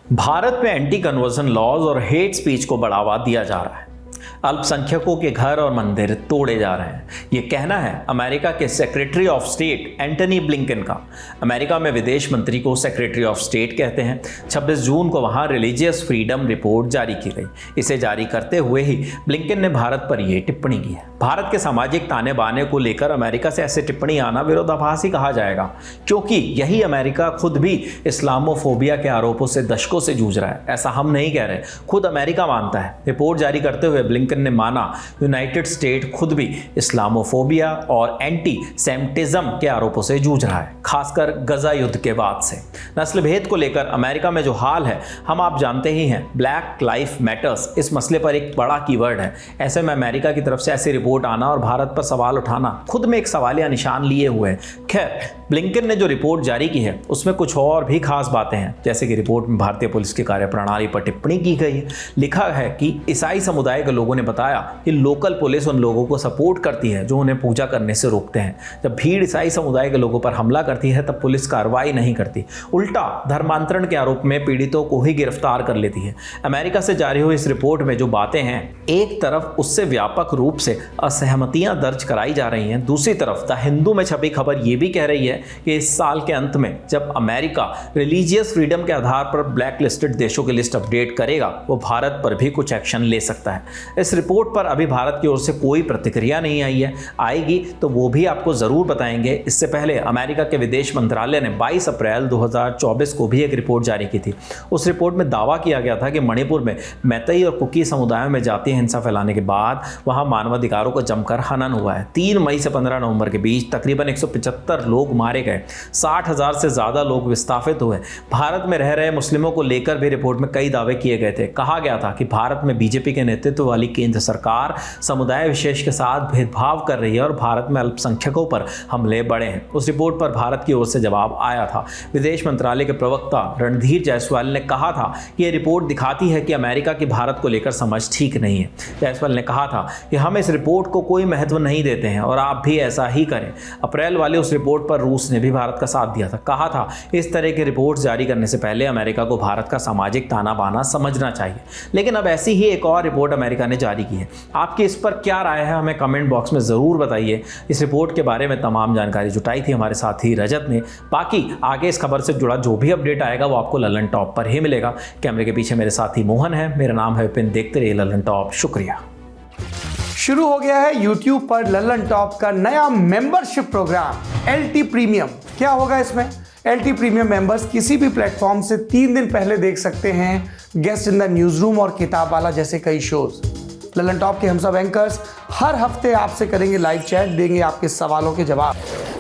भारत में anti conversion laws और hate speech को बढ़ावा दिया जा रहा है। अल्पसंख्यकों के घर और मंदिर तोड़े जा रहे हैं। ये कहना है अमेरिका के secretary of state Antony Blinken का। अमेरिका में विदेश मंत्री को सेक्रेटरी ऑफ स्टेट कहते हैं। 26 जून को वहां रिलीजियस फ्रीडम रिपोर्ट जारी की गई। इसे जारी करते हुए ही ब्लिंकन ने भारत पर यह टिप्पणी की है। भारत के सामाजिक ताने बाने को लेकर अमेरिका से ऐसी टिप्पणी आना विरोधाभासी कहा जाएगा, क्योंकि यही अमेरिका खुद भी इस्लामोफोबिया के आरोपों से दशकों से जूझ रहा है। ऐसा हम नहीं कह रहे, खुद अमेरिका मानता है। रिपोर्ट जारी करते हुए ब्लिंकन ने माना यूनाइटेड स्टेट खुद भी इस्लामोफोबिया और एंटी सेमिटिज्म के आरोपों से जूझ रहा है, खासकर गजा युद्ध के बाद से। नस्ल भेद को लेकर अमेरिका में जो हाल है हम आप जानते ही हैं। ब्लैक लाइफ मैटर्स इस मसले पर एक बड़ा कीवर्ड है। ऐसे में अमेरिका की तरफ से ऐसी रिपोर्ट आना और भारत पर सवाल उठाना खुद में एक सवालिया निशान लिए हुए है। खैर, ब्लिंकन ने जो रिपोर्ट जारी की है उसमें कुछ और भी खास बातें हैं, जैसे कि रिपोर्ट में भारतीय पुलिस की कार्यप्रणाली पर टिप्पणी की गई है। लिखा है कि ईसाई समुदाय के लोगों ने बताया कि लोकल पुलिस उन लोगों को सपोर्ट करती है जो उन्हें पूजा करने से रोकते हैं। जब भीड़ ईसाई समुदाय के लोगों पर हमला करती है तब पुलिस कार्रवाई नहीं करती, उल्टा धर्मांतरण के आरोप में पीड़ितों को ही गिरफ्तार कर लेती है। अमेरिका से जारी हुई इस रिपोर्ट में जो बातें हैं, एक तरफ उससे व्यापक रूप से असहमतियां दर्ज कराई जा रही हैं, दूसरी तरफ द हिंदू में छपी खबर यह भी कह रही है कि इस साल के अंत में जब अमेरिका रिलीजियस फ्रीडम के आधार पर ब्लैक लिस्टेड देशों की लिस्ट अपडेट करेगा वो भारत पर भी कुछ एक्शन ले सकता है। इस रिपोर्ट पर अभी भारत की ओर से कोई प्रतिक्रिया नहीं आई है। आएगी तो वो भी आपको जरूर बताएंगे। इससे पहले अमेरिका के विदेश मंत्रालय ने 22 अप्रैल 2024 को भी एक रिपोर्ट जारी की थी। उस रिपोर्ट में दावा किया गया था कि मणिपुर में मैतेई और कुकी समुदायों में जातीय हिंसा फैलाने के बाद वहां मानवाधिकारों को जमकर हनन हुआ है। 3 मई से 15 नवंबर के बीच तकरीबन 175 लोग मारे गए, 60,000 से ज्यादा लोग विस्थापित हुए। भारत में रह रहे मुस्लिमों को लेकर भी रिपोर्ट में कई दावे किए गए थे। कहा गया था कि भारत में बीजेपी के नेतृत्व वाली केंद्र सरकार समुदाय विशेष के साथ भेदभाव कर रही है और भारत में अल्पसंख्यकों पर हमले बढ़े हैं। उस रिपोर्ट पर भारत की ओर से जवाब आया था। विदेश मंत्रालय के प्रवक्ता रणधीर जायसवाल ने कहा था कि यह रिपोर्ट दिखाती है कि अमेरिका की भारत को लेकर समझ ठीक नहीं है। जायसवाल ने कहा था कि हम इस रिपोर्ट को कोई महत्व नहीं देते हैं और आप भी ऐसा ही करें। अप्रैल वाले उस रिपोर्ट पर रूस ने भी भारत का साथ दिया था। कहा था इस तरह की रिपोर्ट जारी करने से पहले अमेरिका को भारत का सामाजिक ताना बाना समझना चाहिए। लेकिन अब ऐसी ही एक और रिपोर्ट अमेरिका ने जारी की है। आपकी इस पर क्या राय है हमें कमेंट बॉक्स में ज़रूर बताइए। इस रिपोर्ट के बारे में तमाम जानकारी जुटाई थी हमारे साथी रजत ने। बाकी आगे इस खबर से जुड़ा जो भी अपडेट आएगा वो आपको ललन टॉप पर ही मिलेगा। कैमरे के पीछे मेरे साथी मोहन है, मेरा नाम है विपिन। देखते रहिए ललन टॉप। शुक्रिया। शुरू हो गया है YouTube पर ललन टॉप का नया मेंबरशिप प्रोग्राम LT प्रीमियम। क्या होगा इसमें? LT प्रीमियम मेंबर्स किसी भी प्लेटफॉर्म से 3 दिन पहले देख सकते हैं guest in the news room और किताब वाला जैसे कई शोज। ललन टॉप के हम सब एंकर्स हर हफ्ते आपसे करेंगे लाइव चैट, देंगे आपके सवालों के जवाब।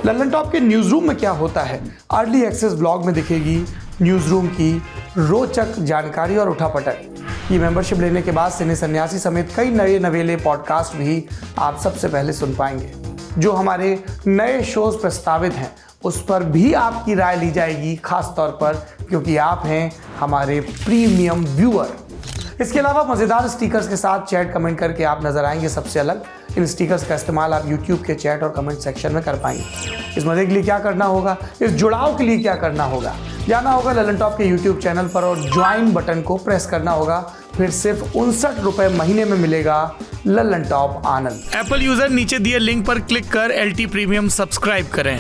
ललन टॉप के न्यूज रूम में क्या होता है, अर्ली एक्सेस ब्लॉग में दिखेगी न्यूज रूम की रोचक जानकारी और उठापटक। ये मेंबरशिप लेने के बाद सिने सन्यासी समेत कई नए नवेले पॉडकास्ट भी आप सबसे पहले सुन पाएंगे। जो हमारे नए शोज प्रस्तावित हैं उस पर भी आपकी राय ली जाएगी, खास तौर पर क्योंकि आप हैं हमारे प्रीमियम व्यूअर। इसके अलावा मज़ेदार स्टिकर्स के साथ चैट कमेंट करके आप नजर आएंगे सबसे अलग। इन स्टिकर्स का इस्तेमाल आप YouTube के चैट और कमेंट सेक्शन में कर पाएंगे। इस मजे के लिए क्या करना होगा, इस जुड़ाव के लिए क्या करना होगा, जाना होगा ललन टॉप के YouTube चैनल पर और ज्वाइन बटन को प्रेस करना होगा। फिर सिर्फ 59 रुपए महीने में मिलेगा ललन टॉप आनंद। एप्पल यूजर नीचे दिए लिंक पर क्लिक कर LT प्रीमियम सब्सक्राइब करें।